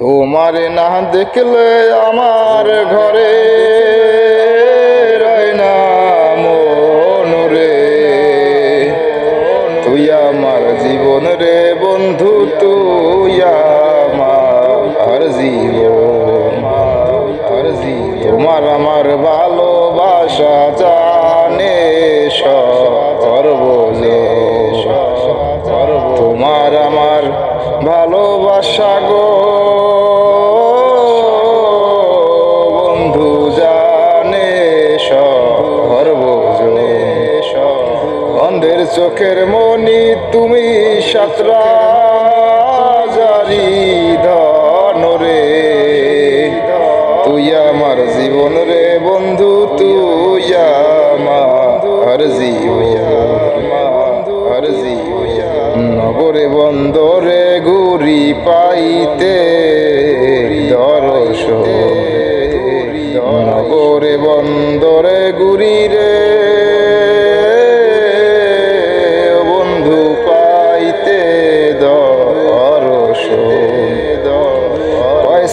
তোমার না দেখলে আমার ঘরে রয় না মন রে। তুই আমার জীবন রে বন্ধু, তুই আমার জীবন। তোমার আমার ভালোবাসা জানে তোমার আমার ভালোবাসা গো বন্ধু জানে অন্ধের চোখের মনি তুমি সাতরা জারি ধন রে। তুই আমার জীবন রে বন্ধু, তুই আমার জীবন। নগরে বন্দরে ঘুরি পাইতে দর্শন, নগরে বন্দরে ঘুরি রে বন্ধু পাইতে দর্শন।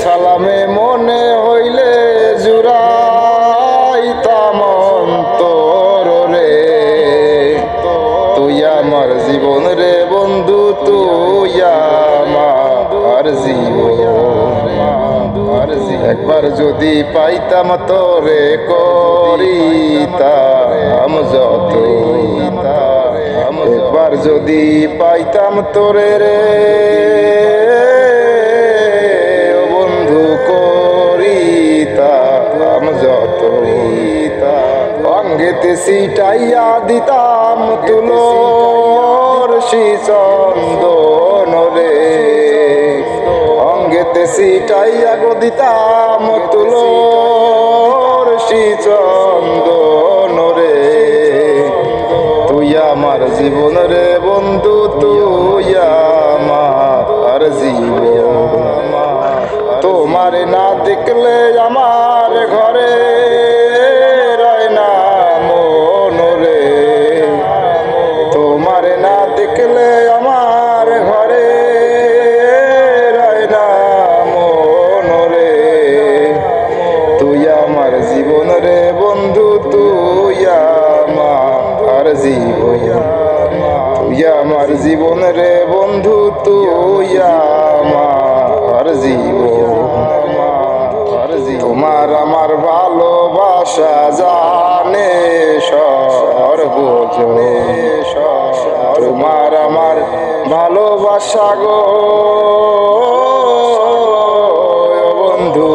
সালামে মনে হইলে জুড়াইতাম অন্তর রে। তুই আমার জীবন রে বন্ধু, তুই আমার জীবন। একবার যদি পাইতাম তোরে করিতাম যত, একবার যদি পাইতাম তোরে রে বন্ধু করিতাম যত। অঙ্গেতে সিটাইয়া দিতাম তুলোর চন্দন রে। অঙ্গেতে সিটাইয়া গো দিতাম তুলোর চন্দন রে। তুই আমার জীবন রে বন্ধু, তুই আমার জীবন। তোমার না দেখলে আমার ঘরে রয় না মন রে। তোমার না দেখলে আমার ঘরে রয় না মন রে। তুই আমার জীবন রে বন্ধু, তুই আমার জীবন। তুই আমার জীবন রে বন্ধু, তুই আমার জীবন। তোমার আমার ভালোবাসা জানে সর্বজনে। তোমার আমার ভালোবাসা গো বন্ধু।